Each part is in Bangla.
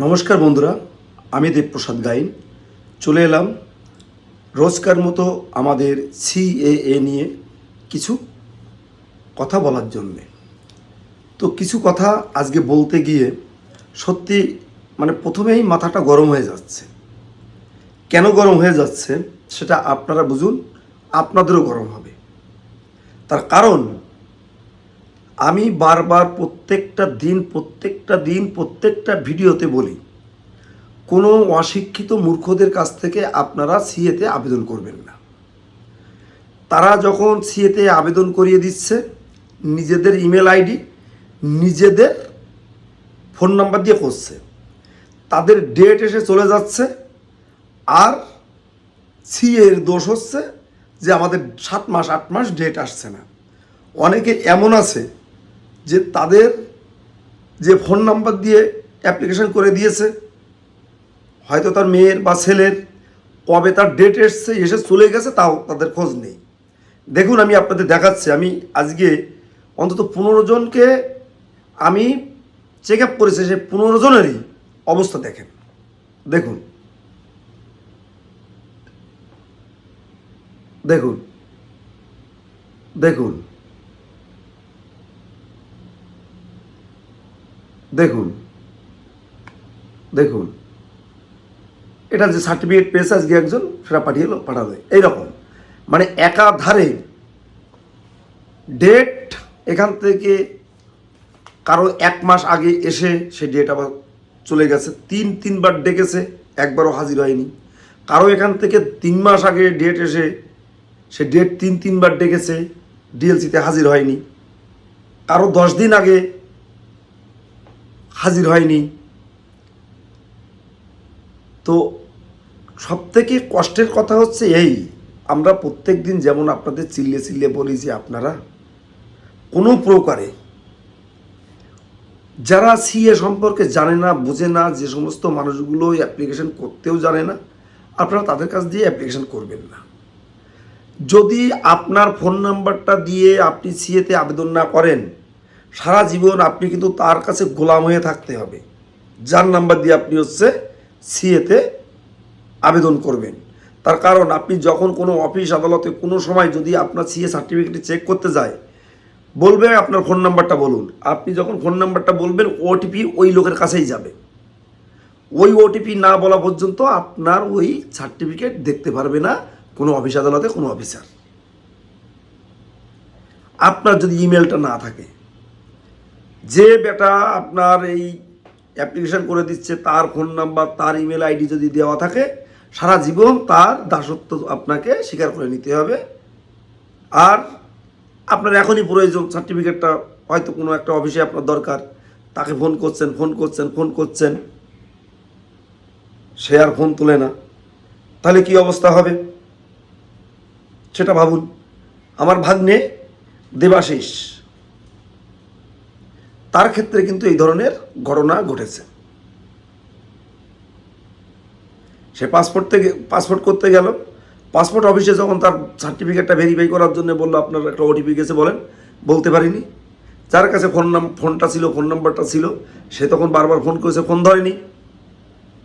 নমস্কার বন্ধুরা, আমি দেবপ্রসাদ গাইন চলে এলাম রোজকার মতো আমাদের সিএএ নিয়ে কিছু কথা বলার জন্যে। তো কিছু কথা আজকে বলতে গিয়ে সত্যি প্রথমেই মাথাটা গরম হয়ে যাচ্ছে। কেন গরম হয়ে যাচ্ছে সেটা আপনারা বুঝুন, আপনাদেরও গরম হবে। তার কারণ আমি বারবার প্রত্যেকটা ভিডিওতে বলি, কোনো অশিক্ষিত মূর্খদের কাছ থেকে আপনারা সিএতে আবেদন করবেন না। তারা যখন সিএতে আবেদন করিয়ে দিচ্ছে, নিজেদের ইমেল আইডি, নিজেদের ফোন নাম্বার দিয়ে করছে, তাদের ডেট এসে চলে যাচ্ছে। আর সিএর দোষ হচ্ছে যে আমাদের 7 মাস 8 মাস ডেট আসছে না। অনেকে এমন আছে যে তাদের যে ফোন নাম্বার দিয়ে অ্যাপ্লিকেশন করে দিয়েছে, হয়তো তার মেয়ের বা ছেলের কবে তার ডেট এসে চলে গেছে, তাও তাদের খোঁজ নেই। দেখুন, আমি আপনাদের দেখাচ্ছি। আমি আজকে অন্তত 15 জনকে আমি চেক আপ করেছি। সে 15 জনেরই অবস্থা দেখেন, দেখুন দেখুন দেখুন দেখুন দেখুন এটা যে সার্টিফিকেট পেয়েছে আজকে একজন, সেটা পাঠাবে এইরকম। একাধারে ডেট এখান থেকে কারো 1 মাস আগে এসে সে ডেট আবার চলে গেছে, তিনবার ডেকেছে, একবারও হাজির হয়নি। কারো এখান থেকে 3 মাস আগে ডেট এসে সে ডেট তিনবার ডেকেছে, ডিএলসিতে হাজির হয়নি। কারো 10 দিন আগে হাজির হয়নি। তো সবথেকে কষ্টের কথা হচ্ছে এই, আমরা প্রত্যেক দিন যেমন আপনাদের চিল্লে বলি যে আপনারা কোনো প্রকারে যারা সিএ সম্পর্কে জানে না, বোঝে না, যে সমস্ত মানুষগুলো অ্যাপ্লিকেশন করতেও জানে না, আপনারা তাদের কাছ দিয়ে অ্যাপ্লিকেশন করবেন না। যদি আপনার ফোন নাম্বারটা দিয়ে আপনি সিএতে আবেদন না করেন, সারা জীবন আপনি কিন্তু তার কাছে গোলাম হয়ে থাকতে হবে, যার নাম্বার দিয়ে আপনি সিএতে আবেদন করবেন। তার কারণ আপনি যখন কোনো অফিস আদালতে কোনো সময় যদি আপনার সিএ সার্টিফিকেটটি চেক করতে যায়, বলবে আপনার ফোন নাম্বারটা বলুন। আপনি যখন ফোন নাম্বারটা বলবেন, ওটিপি ওই লোকের কাছেই যাবে। ওই ওটিপি না বলা পর্যন্ত আপনার ওই সার্টিফিকেট দেখতে পারবে না কোনো অফিস আদালতে কোনো অফিসার। আপনার যদি ইমেলটা না থাকে, যে বেটা আপনার এই অ্যাপ্লিকেশন করে দিচ্ছে তার ফোন নাম্বার, তার ইমেল আইডি যদি দেওয়া থাকে, সারা জীবন তার দাসত্ব আপনাকে স্বীকার করে নিতে হবে। আর আপনার এখনই প্রয়োজন সার্টিফিকেটটা, হয়তো কোনো একটা অফিসে আপনার দরকার, তাকে ফোন করছেন, সে আর ফোন তোলে না, তাহলে কি অবস্থা হবে সেটা ভাবুন। আমার ভাগ্নে দেবাশিস, তার ক্ষেত্রে কিন্তু এই ধরনের ঘটনা ঘটেছে। সে পাসপোর্ট করতে গেল, পাসপোর্ট অফিসে যখন তার সার্টিফিকেটটা ভেরিফাই করার জন্য বললো আপনার একটা ওটিপি গেছে, বলতে পারিনি। যার কাছে ফোনটা ছিল, ফোন নাম্বারটা ছিল, সে তখন বারবার ফোন করেছে, ফোন ধরেনি।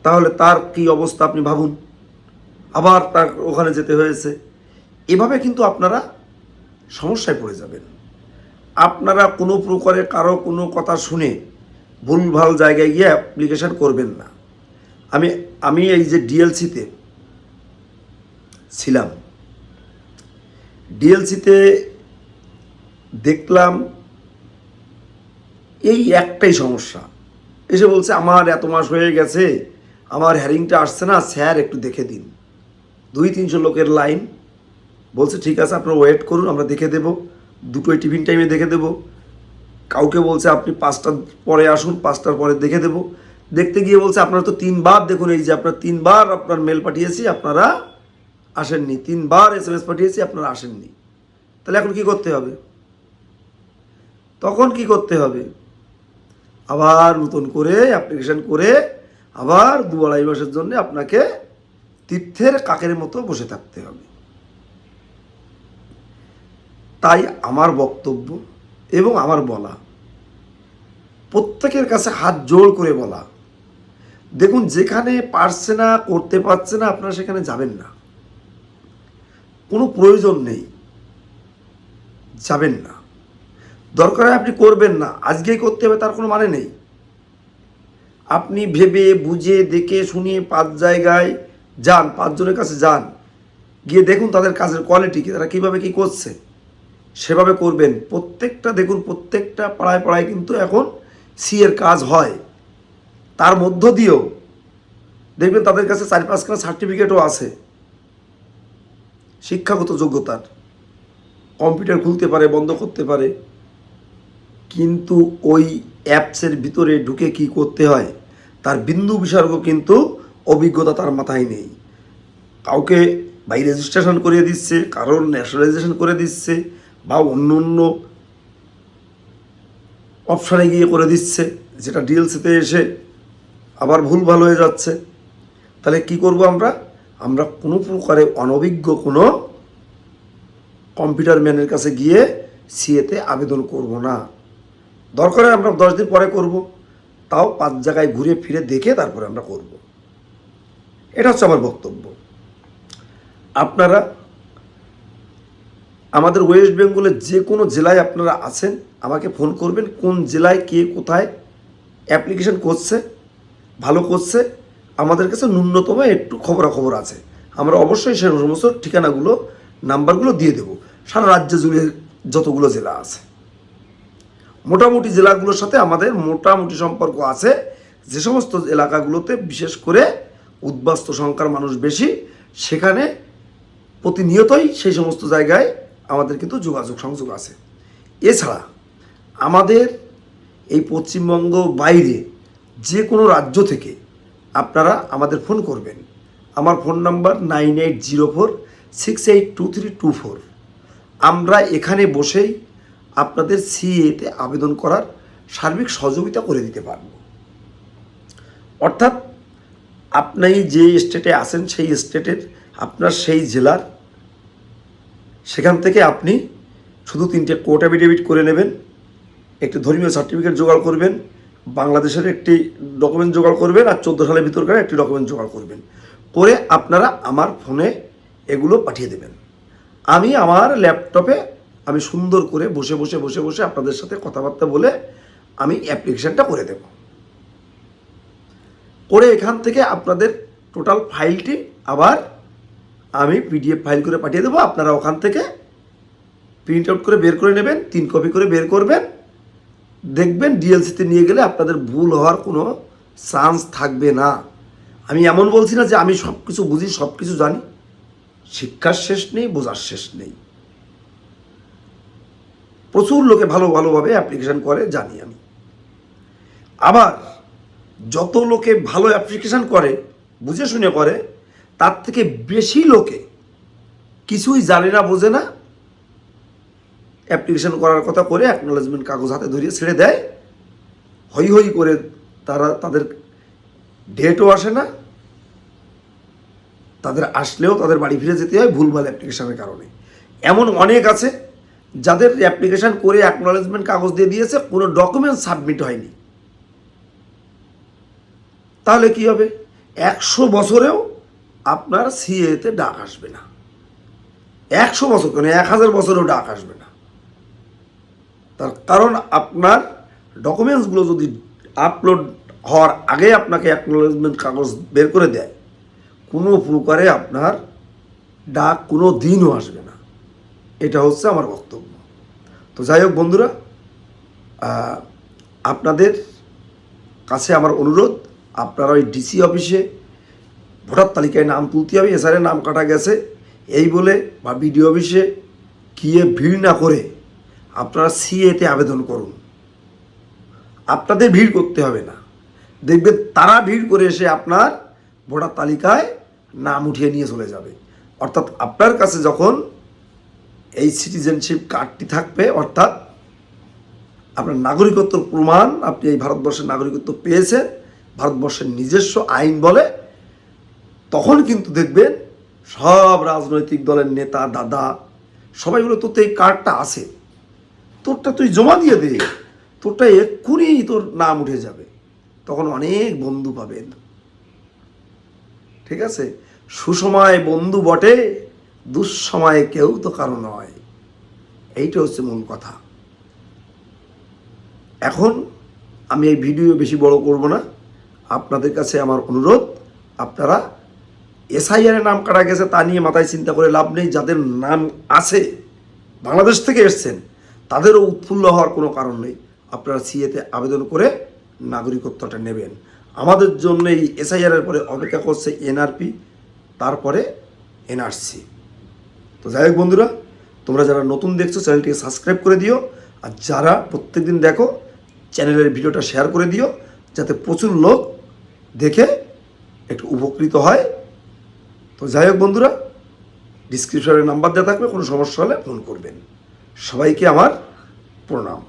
তাহলে তার কি অবস্থা আপনি ভাবুন। আবার তার ওখানে যেতে হয়েছে। এভাবে কিন্তু আপনারা সমস্যায় পড়ে যাবেন। আপনারা কোনো প্রকারে কারো কোনো কথা শুনে ভুলভাল জায়গায় গিয়ে অ্যাপ্লিকেশন করবেন না। আমি এই যে ডিএলসিতে ছিলাম, ডিএলসিতে দেখলাম এই একটাই সমস্যা। এসে বলছে আমার এত মাস হয়ে গেছে, আমার হ্যারিংটা আসছে না, স্যার একটু দেখে দিন। 200-300 লোকের লাইন। বলছে ঠিক আছে, আপনারা ওয়েট করুন, আমরা দেখে দেবো, 2টোই টিফিন টাইমে দেখে দেবো। কাউকে বলছে আপনি 5টার পরে আসুন, 5টার পরে দেখে দেবো। দেখতে গিয়ে বলছে আপনারা তো 3বার, দেখুন এই যে আপনার 3বার আপনার মেল পাঠিয়েছি, আপনারা আসেননি, 3বার SMS পাঠিয়েছি, আপনারা আসেননি। তাহলে এখন কি করতে হবে? তখন কি করতে হবে? আবার নতুন করে অ্যাপ্লিকেশন করে আবার 2-2.5 মাসের জন্য আপনাকে তীর্থের কাকের মতো বসে থাকতে হবে। তাই আমার বক্তব্য এবং আমার বলা, প্রত্যেকের কাছে হাত জোড় করে বলা, দেখুন, যেখানে পারছে না, করতে পারছে না, আপনারা সেখানে যাবেন না, কোনো প্রয়োজন নেই, যাবেন না। দরকার হয় আপনি করবেন না, আজকেই করতে হবে তার কোনো মানে নেই। আপনি ভেবে বুঝে দেখে শুনিয়ে 5 জায়গায় যান, 5 জনের কাছে যান, গিয়ে দেখুন তাদের কাজের কোয়ালিটি কি, তারা কীভাবে কী করছে, সেভাবে করবেন। প্রত্যেকটা দেখুন, প্রত্যেকটা পাড়ায় পাড়ায় কিন্তু এখন সিএর কাজ হয়। তার মধ্য দিয়েও দেখবেন তাদের কাছে 4-5খানা সার্টিফিকেটও আছে শিক্ষাগত যোগ্যতার, কম্পিউটার খুলতে পারে, বন্ধ করতে পারে, কিন্তু ওই অ্যাপসের ভিতরে ঢুকে কি করতে হয় তার বিন্দু বিসর্গ কিন্তু অভিজ্ঞতা তার মাথায় নেই। কাউকে বাই রেজিস্ট্রেশন করিয়ে দিচ্ছে, কারোর ন্যাশনালাইজেশন করে দিচ্ছে, বা অন্য অন্য অপশানে গিয়ে করে দিচ্ছে, যেটা ডিএলসিতে এসে আবার ভুলভাল হয়ে যাচ্ছে। তাহলে কি করব আমরা? আমরা কোনো প্রকারে অনভিজ্ঞ কোনো কম্পিউটার ম্যানের কাছে গিয়ে সিএতে আবেদন করব না। দরকারে আমরা 10 দিন পরে করব, তাও 5 জায়গায় ঘুরে ফিরে দেখে তারপরে আমরা করব। এটা হচ্ছে আমার বক্তব্য। আপনারা আমাদের ওয়েস্ট বেঙ্গলের যে কোনো জেলায় আপনারা আছেন, আমাকে ফোন করবেন, কোন জেলায় কে কোথায় অ্যাপ্লিকেশন করছে, ভালো করছে, আমাদের কাছে ন্যূনতম একটু খবরাখবর আছে। আমরা অবশ্যই সে সমস্ত ঠিকানাগুলো, নাম্বারগুলো দিয়ে দেব। সারা রাজ্য জুড়ে যতগুলো জেলা আছে, মোটামুটি জেলাগুলোর সাথে আমাদের মোটামুটি সম্পর্ক আছে। যে সমস্ত এলাকাগুলোতে বিশেষ করে উদ্বাস্তু সংখ্যার মানুষ বেশি, সেখানে প্রতিনিয়তই সেই সমস্ত জায়গায় আমাদের কিন্তু যোগাযোগ সংযোগ আছে। এছাড়া আমাদের এই পশ্চিমবঙ্গ বাইরে যে কোনো রাজ্য থেকে আপনারা আমাদের ফোন করবেন। আমার ফোন নাম্বার 9804682324। আমরা এখানে বসেই আপনাদের সিএতে আবেদন করার সার্বিক সহযোগিতা করে দিতে পারব। অর্থাৎ আপনি যে স্টেটে আছেন সেই স্টেটের, আপনার সেই জেলার, সেখান থেকে আপনি শুধু 3টে কোর্ট অ্যাফিডেভিট করে নেবেন, একটি ধর্মীয় সার্টিফিকেট জোগাড় করবেন, বাংলাদেশের একটি ডকুমেন্ট জোগাড় করবেন, আর 14 সালের ভিতরকার একটি ডকুমেন্ট জোগাড় করবেন, করে আপনারা আমার ফোনে এগুলো পাঠিয়ে দেবেন। আমি আমার ল্যাপটপে আমি সুন্দর করে বসে বসে বসে বসে আপনাদের সাথে কথাবার্তা বলে আমি অ্যাপ্লিকেশানটা করে দেব। করে এখান থেকে আপনাদের টোটাল ফাইলটি আবার আমি পিডিএফ ফাইল করে পাঠিয়ে দেবো। আপনারা ওখান থেকে প্রিন্ট আউট করে বের করে নেবেন, 3 কপি করে বের করবেন। দেখবেন ডিএলসিতে নিয়ে গেলে আপনাদের ভুল হওয়ার কোনো চান্স থাকবে না। আমি এমন বলছি না যে আমি সব কিছু বুঝি, সব কিছু জানি। শিক্ষার শেষ নেই, বোঝার শেষ নেই। প্রচুর লোকে ভালোভাবে অ্যাপ্লিকেশান করে, জানি আমি। আবার যত লোকে ভালো অ্যাপ্লিকেশান করে, বুঝে শুনে করে, তার থেকে বেশি লোকে কিছুই জানে না, বোঝে না, অ্যাপ্লিকেশান করার কথা করে অ্যাকনোলেজমেন্ট কাগজ হাতে ধরিয়ে ছেড়ে দেয়। হই হই করে তাদের ডেটও আসে না, তাদের আসলেও তাদের বাড়ি ফিরে যেতে হয় ভুলভাল অ্যাপ্লিকেশানের কারণে। এমন অনেক আছে যাদের অ্যাপ্লিকেশান করে অ্যাকনোলেজমেন্ট কাগজ দিয়ে দিয়েছে, কোনো ডকুমেন্ট সাবমিট হয়নি। তাহলে কি হবে? 100 বছরেও আপনার সিএতে ডাক আসবে না। 100 বছর কেন, 1000 বছরেও ডাক আসবে না। তার কারণ আপনার ডকুমেন্টসগুলো যদি আপলোড হওয়ার আগে আপনাকে অ্যাকনোলেজমেন্ট কাগজ বের করে দেয়, কোনো প্রকারে আপনার ডাক কোনো দিনও আসবে না। এটা হচ্ছে আমার বক্তব্য। তো যাই হোক বন্ধুরা, আপনাদের কাছে আমার অনুরোধ, আপনারা ওই ডিসি অফিসে ভোটার তালিকায় নাম তুলতে হবে, এসআরের নাম কাটা গেছে এই বলে, বা বিডিও অফিসে গিয়ে ভিড় না করে আপনারা সিএতে আবেদন করুন। আপনাদের ভিড় করতে হবে না, দেখবেন তারা ভিড় করে এসে আপনার ভোটার তালিকায় নাম উঠিয়ে নিয়ে চলে যাবে। অর্থাৎ আপনার কাছে যখন এই সিটিজেনশিপ কার্ডটি থাকবে, অর্থাৎ আপনার নাগরিকত্বর প্রমাণ, আপনি এই ভারতবর্ষের নাগরিকত্ব পেয়েছেন, ভারতবর্ষের নিজস্ব আইন বলে, তখন কিন্তু দেখবেন সব রাজনৈতিক দলের নেতা দাদা সবাই বলে, তোর তো এই কার্ডটা আছে, তোরটা তুই জমা দিয়ে দে, তোরটা এক্ষুনি তোর নাম উঠে যাবে। তখন অনেক বন্ধু পাবেন, ঠিক আছে? সুসময় বন্ধু বটে, দুঃসময়ে কেউ তো কারো নয়। এইটা হচ্ছে মূল কথা। এখন আমি এই ভিডিও বেশি বড় করব না। আপনাদের কাছে আমার অনুরোধ, আপনারা এসআইআর নাম কাটা গেছে তা নিয়ে মাথায় চিন্তা করে লাভ নেই। যাদের নাম আছে, বাংলাদেশ থেকে এসছেন, তাদেরও উৎফুল্ল হওয়ার কোনো কারণ নেই। আপনারা সিএতে আবেদন করে নাগরিকত্বটা নেবেন। আমাদের জন্য এই এসআইআরের পরে অপেক্ষা করছে এনআরপি, তারপরে এনআরসি। তো যাই হোক বন্ধুরা, তোমরা যারা নতুন দেখছো চ্যানেলটিকে সাবস্ক্রাইব করে দিও, আর যারা প্রত্যেকদিন দেখো চ্যানেলের ভিডিওটা শেয়ার করে দিও, যাতে প্রচুর লোক দেখে একটু উপকৃত হয়। তো যাই হোক বন্ধুরা, ডিসক্রিপশনে নাম্বার দেওয়া থাকবে, কোনো সমস্যা হলে ফোন করবেন। সবাইকে আমার প্রণাম।